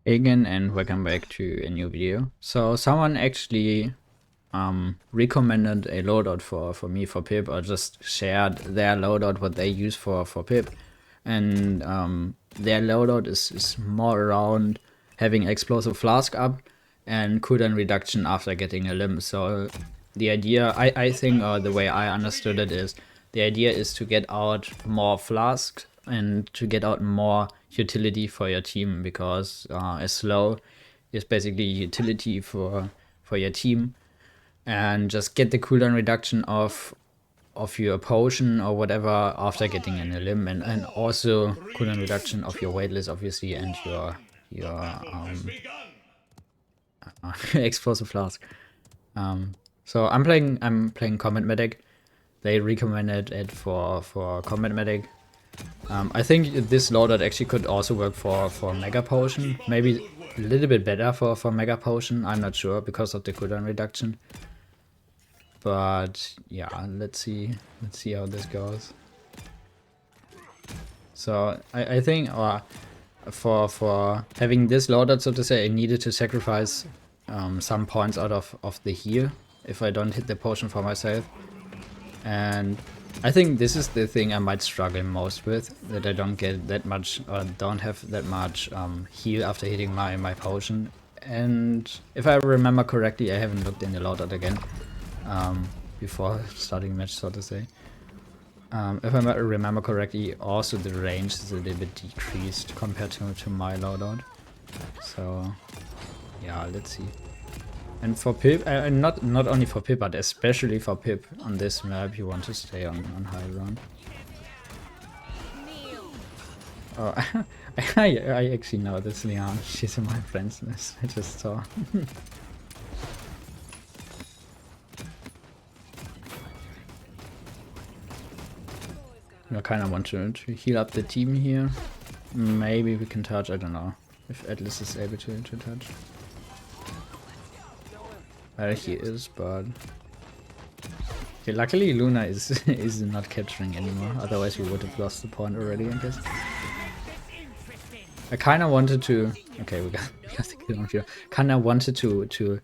Again, and welcome back to a new video. So someone actually recommended a loadout for me for Pip, or just shared their loadout, what they use for Pip. And their loadout is more around having explosive flask up and cooldown reduction after getting a limb. So the idea, I think, or the way I understood it, is the idea is to get out more flasks and to get out more utility for your team, because a slow is basically utility for your team, and just get the cooldown reduction of your potion or whatever after getting in a limb, and also cooldown reduction of your weightless, obviously, and your explosive flask. So I'm playing Combat Medic. They recommended it for Combat Medic. I think this loadout actually could also work for Mega Potion. Maybe a little bit better for Mega Potion. I'm not sure because of the cooldown reduction. But yeah, let's see how this goes. So I think for having this loadout, so to say, I needed to sacrifice some points out of the heal if I don't hit the potion for myself. And I think this is the thing I might struggle most with, that I don't get that much, or don't have that much heal after hitting my potion. And if I remember correctly, I haven't looked in the loadout again before starting match, so to say. If I remember correctly, also the range is a little bit decreased compared to my loadout. So yeah, let's see. And for Pip, not only for Pip, but especially for Pip on this map, you want to stay on high ground. Oh, I actually know this Leon. She's in my friends list. I just saw. I kind of want to heal up the team here. Maybe we can touch. I don't know if Atlas is able to touch. He is, but okay, luckily Luna is not capturing anymore. Otherwise, we would have lost the point already, I guess. I kind of wanted to. Okay, we got the kill on Fury. Kind of wanted to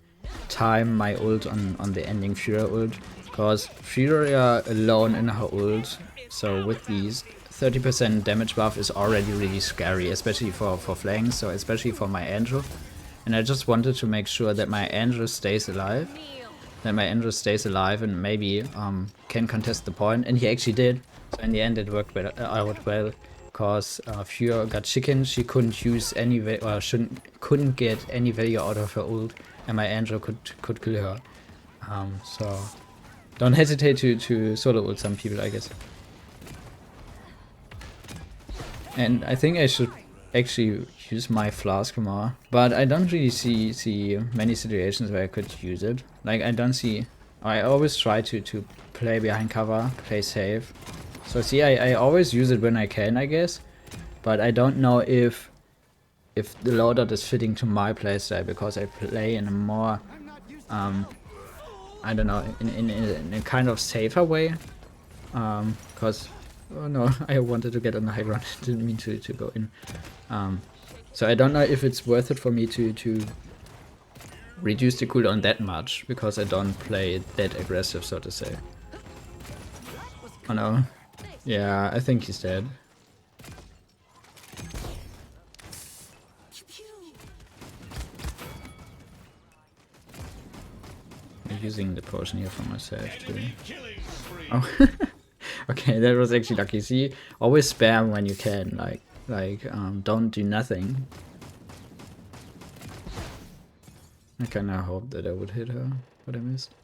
time my ult on the ending Fury ult, because Furia alone in her ult, so with these 30% damage buff, is already really scary, especially for flanks. So especially for my Angel. And I just wanted to make sure that my Angel stays alive. And maybe can contest the point. And he actually did. So in the end it worked out well. Because Fury got chicken. She couldn't use any couldn't get any value out of her ult. And my Angel could kill her. So don't hesitate to solo ult some people, I guess. And I think I should actually use my flask more, but I don't really see many situations where I could use it. Like, I don't see. I always try to play behind cover, play safe. So see, I always use it when I can, I guess, but I don't know if the loadout is fitting to my playstyle, because I play in a more I don't know, in a kind of safer way, because oh no, I wanted to get on the high ground. Didn't mean to go in. So I don't know if it's worth it for me to reduce the cooldown that much, because I don't play that aggressive, so to say. Oh no. Yeah, I think he's dead. I'm using the potion here for myself too. Oh. Okay, that was actually lucky. See, always spam when you can, don't do nothing. I kinda hoped that I would hit her, but I missed.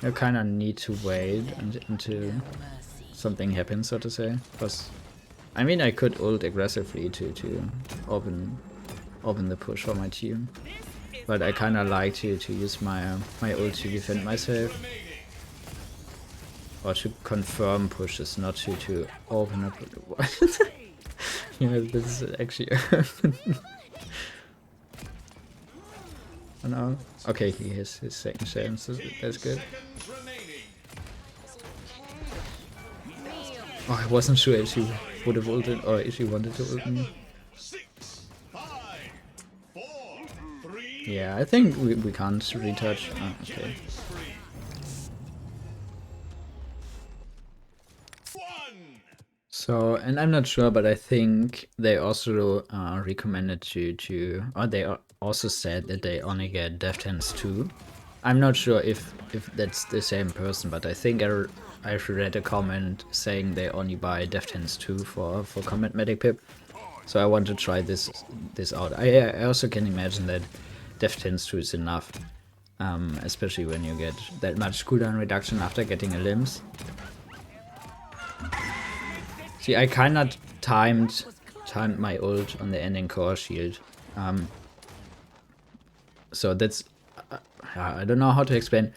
I kinda need to wait until something happens, so to say. Because, I mean, I could ult aggressively to open the push for my team. But I kinda like to use my ult to defend myself. Or to confirm pushes, not to open up. Yeah, this is actually. Oh no. Okay, he has his second chance, so that's good. Oh, I wasn't sure if she would have ulted or if she wanted to ult me. 6, 5, 4, 3, Yeah, I think we can't retouch. Oh, okay. 1. So, and I'm not sure, but I think they also recommended or they also said that they only get Death Hands 2. I'm not sure if that's the same person, but I think I've read a comment saying they only buy Death Hands 2 for Combat Medic Pip. So I want to try this out. I also can imagine that Death Hands 2 is enough, especially when you get that much cooldown reduction after getting a limbs. See, I kinda timed my ult on the ending core shield. So that's I don't know how to explain.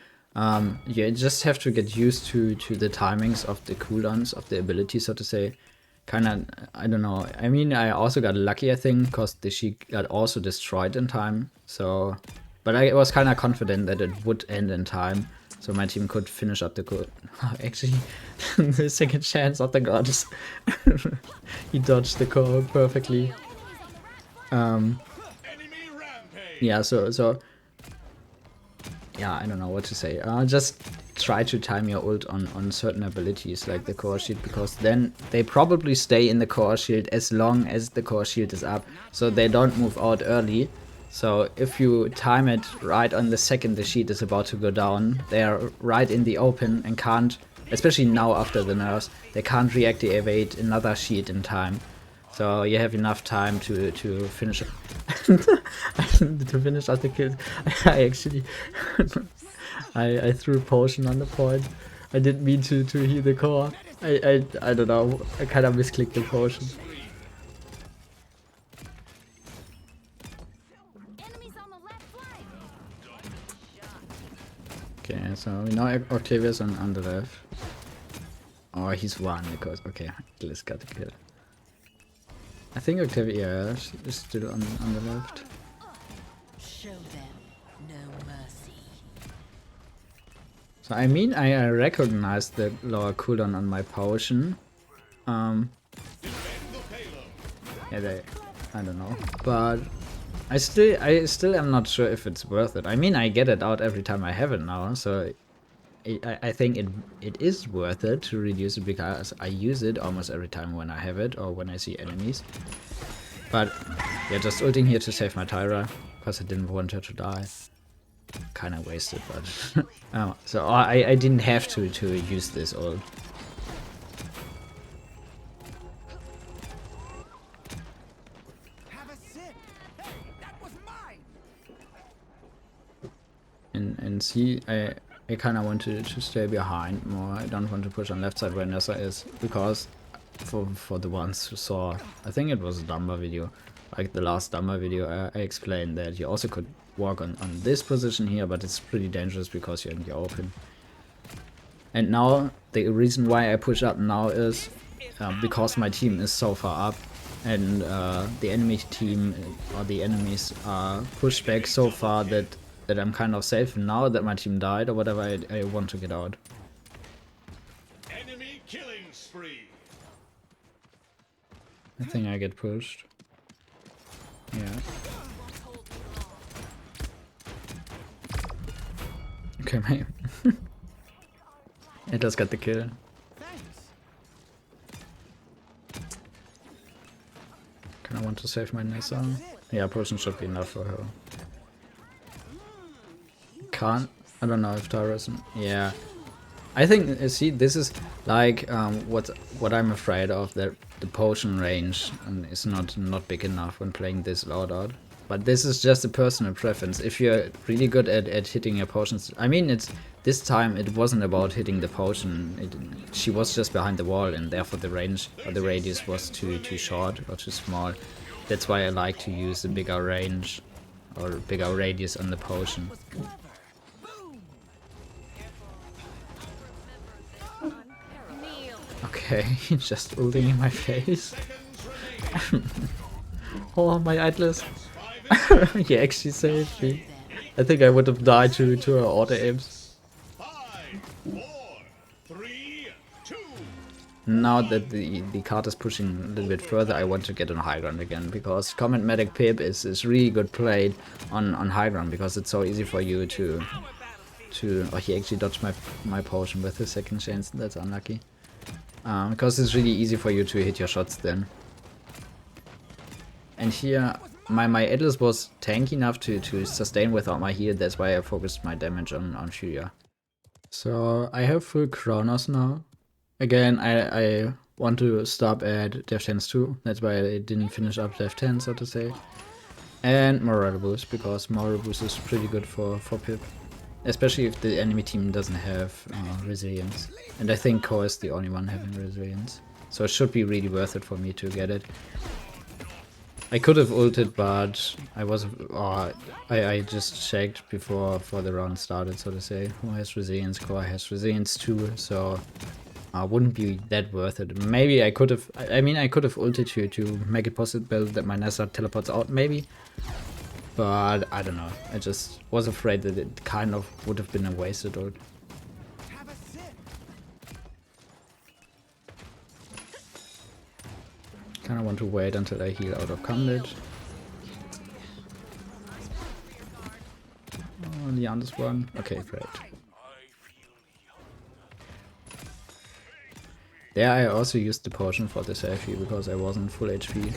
You just have to get used to the timings of the cooldowns of the ability, so to say. Kinda, I don't know. I mean, I also got lucky, I think, because the sheet got also destroyed in time. So, but I was kinda confident that it would end in time, so my team could finish up the core. Actually, the second chance of the gods. He dodged the core perfectly. Yeah, so yeah, I don't know what to say. Just try to time your ult on certain abilities like the core shield, because then they probably stay in the core shield as long as the core shield is up, so they don't move out early. So if you time it right on the second the sheet is about to go down, they're right in the open and can't, especially now after the nerfs, they can't reactivate another sheet in time. So you have enough time to finish to finish out the kills. I actually I threw a potion on the point. I didn't mean to heal the core. I don't know. I kind of misclicked the potion. Okay, so we know Octavius on the left. Oh, he's one because okay, let's get the kill. I think Octavia is still on the left. Show them no mercy. So I mean, I recognize the lower cooldown on my potion. Yeah, I don't know, but I still am not sure if it's worth it. I mean, I get it out every time I have it now, so I think it is worth it to reduce it because I use it almost every time when I have it or when I see enemies. But yeah, just ulting here to save my Tyra because I didn't want her to die. Kind of wasted, but so I didn't have to use this ult. And see, I kind of want to stay behind more. I don't want to push on left side where Nessa is, because for the ones who saw, I think it was a Dumber video, like the last Dumber video, I explained that you also could walk on this position here, but it's pretty dangerous because you're in the open. And now the reason why I push up now is because my team is so far up, and the enemy team or the enemies are pushed back so far that I'm kind of safe. Now that my team died or whatever, I want to get out. Enemy killing spree. I think I get pushed. Yeah. Okay, mate. It does get the kill. Kinda want to save my Nessa. Yeah, potion should be enough for her. Can't. I don't know if Tyra's. Yeah. I think, see, this is like what I'm afraid of, that the potion range is not big enough when playing this loadout. But this is just a personal preference. If you're really good at hitting your potions, I mean, this time it wasn't about hitting the potion. She was just behind the wall, and therefore the range or the radius was too short or too small. That's why I like to use the bigger range or bigger radius on the potion. Okay, just ulting in my face. Oh, my Atlas. He actually saved me. I think I would have died to her auto aims. 5, 4, 3, 2. now that the card is pushing a little bit further, I want to get on high ground again, because Combat Medic Pip is really good played on high ground, because it's so easy for you to oh, he actually dodged my potion with his second chance. That's unlucky. Because it's really easy for you to hit your shots then. And here my Atlas was tanky enough to sustain without my heal. That's why I focused my damage on Furia. So I have full Kronos now. Again, I want to stop at Death 10 too. That's why I didn't finish up Death 10, so to say. And Morale Boost, because Morale Boost is pretty good for Pip. Especially if the enemy team doesn't have resilience. And I think Core is the only one having resilience. So it should be really worth it for me to get it. I could have ulted, but I was I just checked before the round started, so to say. Who has resilience? Core has resilience too, so wouldn't be that worth it. Maybe I could have, I mean I could have ulted to make it possible that my Nessa teleports out, maybe. But I don't know, I just was afraid that it kind of would have been a wasted ult. Kinda want to wait until I heal out of combat. Oh, Leander's one. Okay, great. There I also used the potion for the selfie because I wasn't full HP.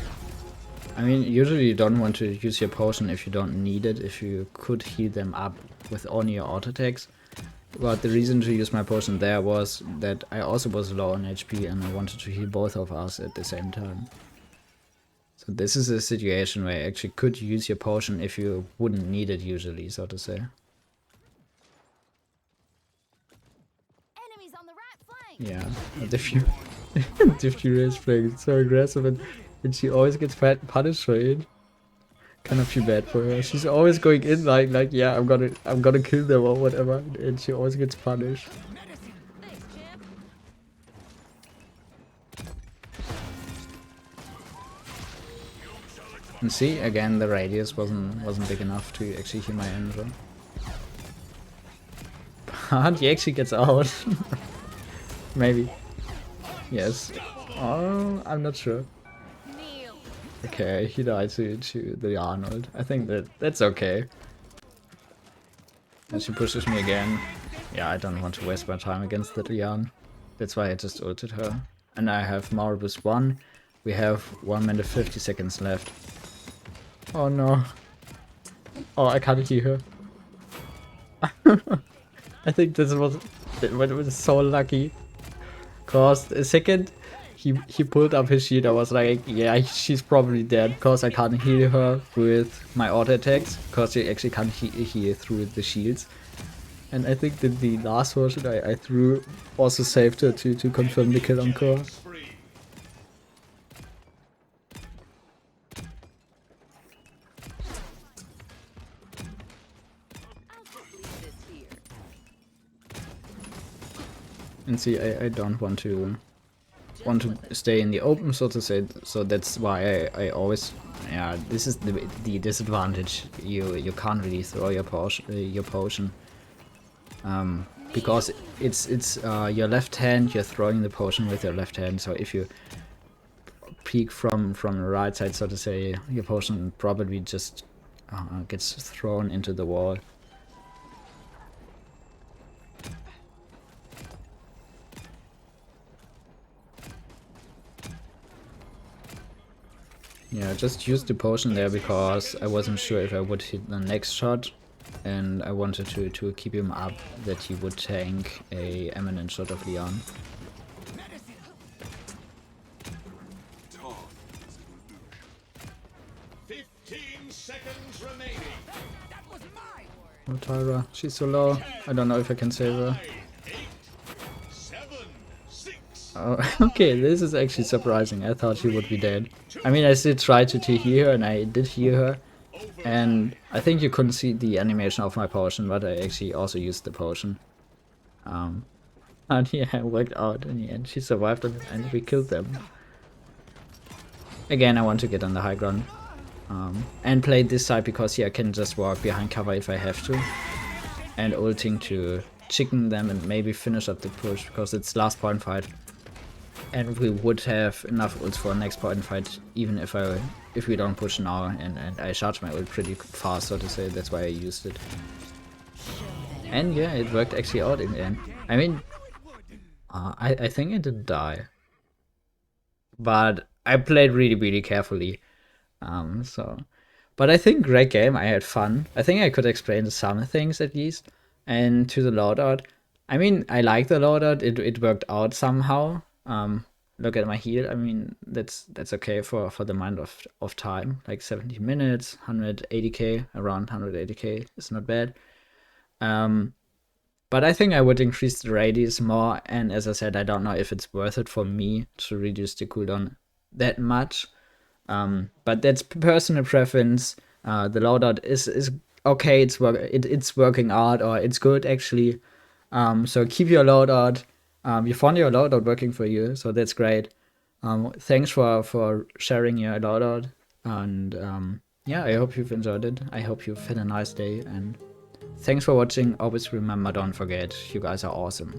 I mean, usually you don't want to use your potion if you don't need it, if you could heal them up with only your auto attacks. But the reason to use my potion there was that I also was low on HP and I wanted to heal both of us at the same time. So this is a situation where you actually could use your potion if you wouldn't need it usually, so to say. Enemies on the right flank. Yeah, the Fury is playing so aggressive and she always gets punished for it. Kind of feel bad for her. She's always going in like yeah, I'm gonna kill them or whatever, and she always gets punished. Thanks, champ. And see, again the radius wasn't big enough to actually heal my Angel. But he actually gets out. Maybe. Yes. Oh, I'm not sure. Kneel. Okay, he died to the Arnold. I think that's okay. And she pushes me again. Yeah, I don't want to waste my time against the Lian. That's why I just ulted her. And I have Maribus 1. We have 1 minute 50 seconds left. Oh no. Oh, I can't hear her. I think it was so lucky. Cause the second he pulled up his shield, I was like, yeah, she's probably dead, cause I can't heal her with my auto attacks, cause she actually can't heal through the shields. And I think that the last version I threw also saved her to confirm the kill on Core. Spree. This here. And see, I don't want to stay in the open, so to say. So that's why I always, yeah, this is the disadvantage. You can't really throw your potion. Because it's your left hand. You're throwing the potion with your left hand. So if you peek from the right side, so to say, your potion probably just gets thrown into the wall. Yeah, just used the potion there because I wasn't sure if I would hit the next shot, and I wanted to keep him up that he would tank a eminent shot of Leon. Seconds remaining. Oh, Tyra, she's so low. I don't know if I can save her. 8, 7, 6. Oh, okay, this is actually surprising. I thought she would be dead. I mean, I still tried to heal her, and I did heal her. And I think you couldn't see the animation of my potion, but I actually also used the potion. And yeah, it worked out in the end. She survived and we killed them. Again, I want to get on the high ground. And play this side because here I can just walk behind cover if I have to. And ulting to chicken them and maybe finish up the push because it's last point fight. and we would have enough ults for next point fight, even if we don't push now, and I charged my ult pretty fast, so to say. That's why I used it. And yeah, it worked actually out in the end. I mean, I think I didn't die, but I played really carefully. But I think great game. I had fun. I think I could explain some things at least. And to the loadout, I mean, I like the loadout. It worked out somehow. Look at my heal. I mean, that's okay for the amount of time. Like 70 minutes, 180k, around 180k is not bad. But I think I would increase the radius more. And as I said, I don't know if it's worth it for me to reduce the cooldown that much. But that's personal preference. The loadout is okay. It's working out, or it's good actually. So keep your loadout. You found your loadout working for you, so that's great. Thanks for sharing your loadout, and yeah, I hope you've enjoyed it. I hope you've had a nice day, and thanks for watching. Always remember, don't forget, you guys are awesome.